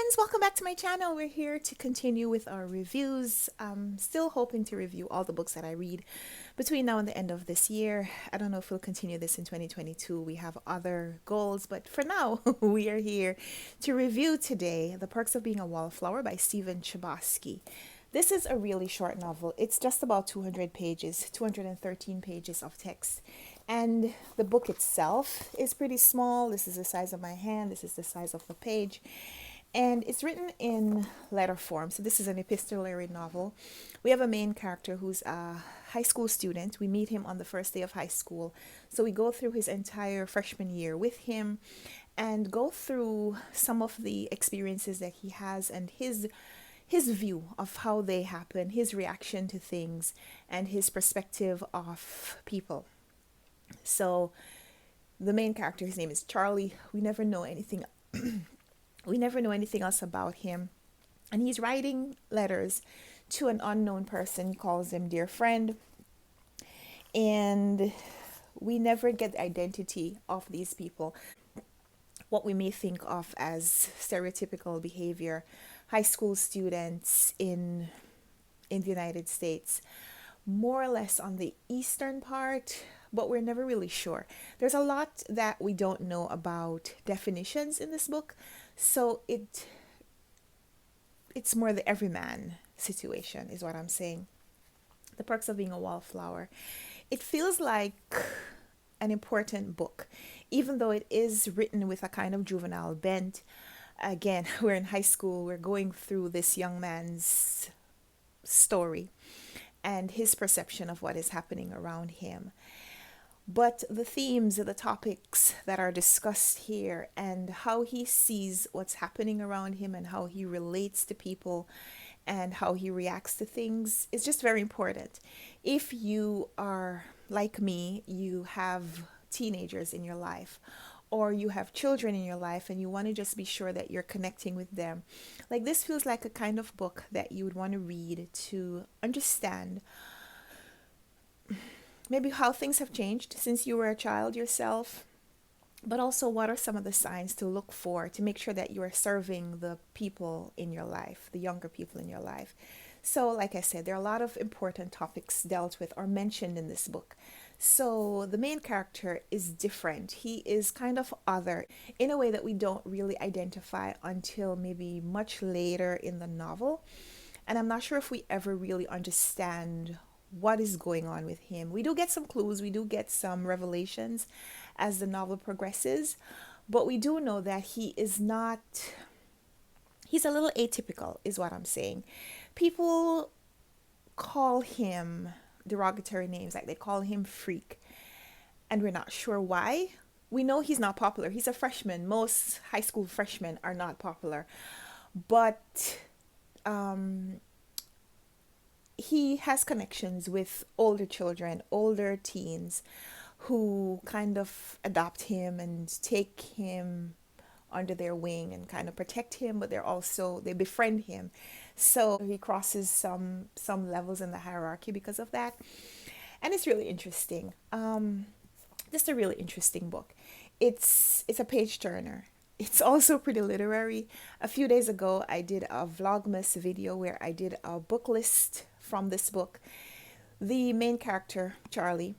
friends, welcome back to my channel. We're here to continue with our reviews. Still hoping to review all the books that I read between now and the end of this year. I don't know if we'll continue this in 2022. We have other goals, but for now, we are here to review today The Perks of Being a Wallflower by Stephen Chbosky. This is a really short novel. It's just about 200 pages, 213 pages of text. And the book itself is pretty small. This is the size of my hand. This is the size of the page. And it's written in letter form. So this is an epistolary novel. We have a main character who's a high school student. We meet him on the first day of high school. So we go through his entire freshman year with him and go through some of the experiences that he has and his view of how they happen, his reaction to things, and his perspective of people. So the main character, his name is Charlie. We never know anything else about him, and he's writing letters to an unknown person. He calls him dear friend, and we never get the identity of these people. What we may think of as stereotypical behavior, high school students in the United States, more or less on the eastern part, but we're never really sure. There's a lot that we don't know about definitions in this book, so it's more the everyman situation is what I'm saying. The Perks of Being a Wallflower. It feels like an important book, even though it is written with a kind of juvenile bent. Again, we're in high school, we're going through this young man's story and his perception of what is happening around him. But the themes, the topics that are discussed here, and how he sees what's happening around him and how he relates to people and how he reacts to things is just very important. If you are like me, you have teenagers in your life, or you have children in your life and you want to just be sure that you're connecting with them. Like, this feels like a kind of book that you would want to read to understand maybe how things have changed since you were a child yourself, but also what are some of the signs to look for to make sure that you are serving the people in your life, the younger people in your life. So like I said, there are a lot of important topics dealt with or mentioned in this book. So the main character is different. He is kind of other in a way that we don't really identify until maybe much later in the novel. And I'm not sure if we ever really understand what is going on with him. We do get some clues, we do get some revelations as the novel progresses, but we do know that he's a little atypical is what I'm saying. People call him derogatory names, like they call him freak, and we're not sure why. We know he's not popular. He's a freshman. Most high school freshmen are not popular, but he has connections with older children, older teens who kind of adopt him and take him under their wing and kind of protect him, but they befriend him. So he crosses some levels in the hierarchy because of that. And it's really interesting. Just a really interesting book. It's a page turner. It's also pretty literary. A few days ago, I did a Vlogmas video where I did a book list from this book. The main character, Charlie,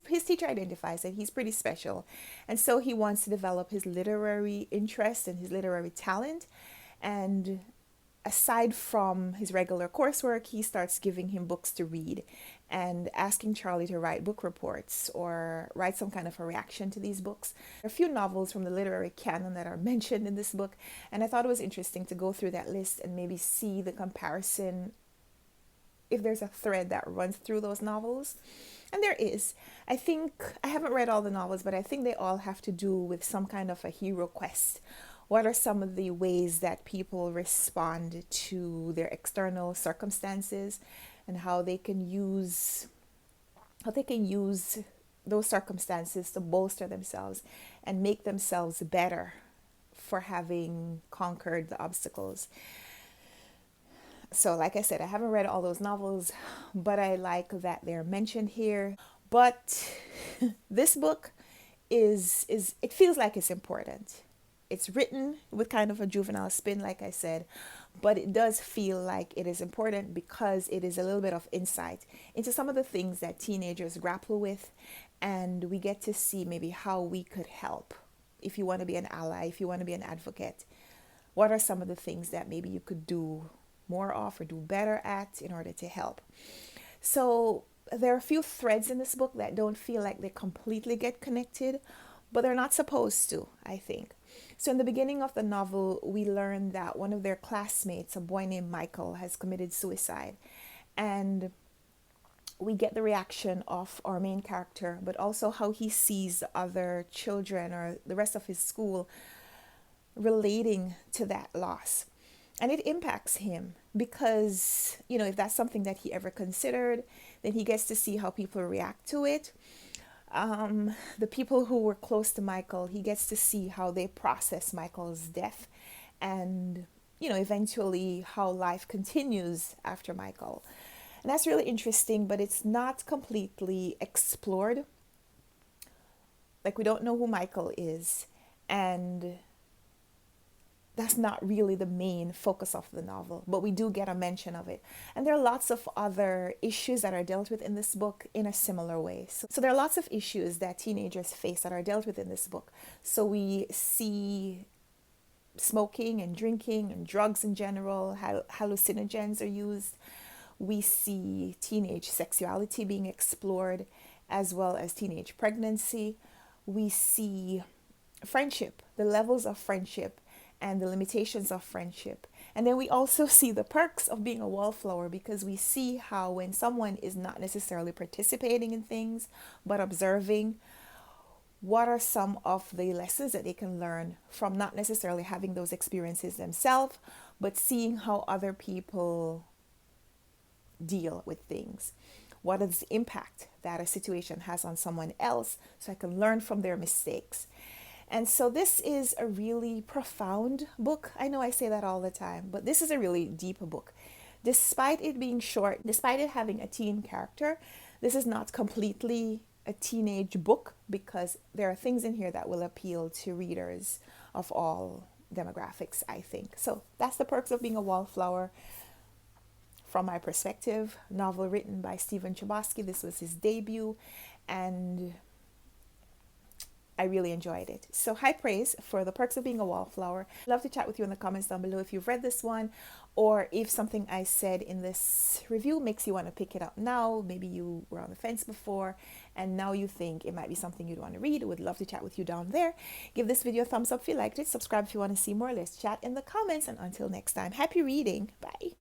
his teacher identifies that he's pretty special. And so he wants to develop his literary interest and his literary talent. And aside from his regular coursework, he starts giving him books to read and asking Charlie to write book reports or write some kind of a reaction to these books. There are a few novels from the literary canon that are mentioned in this book, and I thought it was interesting to go through that list and maybe see the comparison, if there's a thread that runs through those novels. And there is. I think, I haven't read all the novels, but I think they all have to do with some kind of a hero quest. What are some of the ways that people respond to their external circumstances and how they can use those circumstances to bolster themselves and make themselves better for having conquered the obstacles. So like I said, I haven't read all those novels, but I like that they're mentioned here. But this book it feels like it's important. It's written with kind of a juvenile spin, like I said, but it does feel like it is important because it is a little bit of insight into some of the things that teenagers grapple with, and we get to see maybe how we could help. If you want to be an ally, if you want to be an advocate, what are some of the things that maybe you could do more of or do better at in order to help? So there are a few threads in this book that don't feel like they completely get connected, but they're not supposed to, I think. So in the beginning of the novel, we learn that one of their classmates, a boy named Michael, has committed suicide. And we get the reaction of our main character, but also how he sees the other children or the rest of his school relating to that loss. And it impacts him because, if that's something that he ever considered, then he gets to see how people react to it. The people who were close to Michael, he gets to see how they process Michael's death and, eventually how life continues after Michael. And that's really interesting, but it's not completely explored. Like, we don't know who Michael is, and that's not really the main focus of the novel, but we do get a mention of it. And there are lots of other issues that are dealt with in this book in a similar way. So there are lots of issues that teenagers face that are dealt with in this book. So we see smoking and drinking and drugs in general, hallucinogens are used. We see teenage sexuality being explored, as well as teenage pregnancy. We see friendship, the levels of friendship, and the limitations of friendship. And then we also see the perks of being a wallflower, because we see how when someone is not necessarily participating in things, but observing, what are some of the lessons that they can learn from not necessarily having those experiences themselves, but seeing how other people deal with things. What is the impact that a situation has on someone else, so I can learn from their mistakes. And so this is a really profound book. I know I say that all the time, but this is a really deep book. Despite it being short, despite it having a teen character, this is not completely a teenage book, because there are things in here that will appeal to readers of all demographics, I think. So that's the perks of being a wallflower. From my perspective, novel written by Chbosky. This was his debut, and I really enjoyed it. So high praise for the perks of being a wallflower. Love to chat with you in the comments down below if you've read this one, or if something I said in this review makes you want to pick it up now. Maybe you were on the fence before and now you think it might be something you'd want to read. Would love to chat with you down there. Give this video a thumbs up if you liked it. Subscribe if you want to see more. Let's chat in the comments, and until next time, happy reading.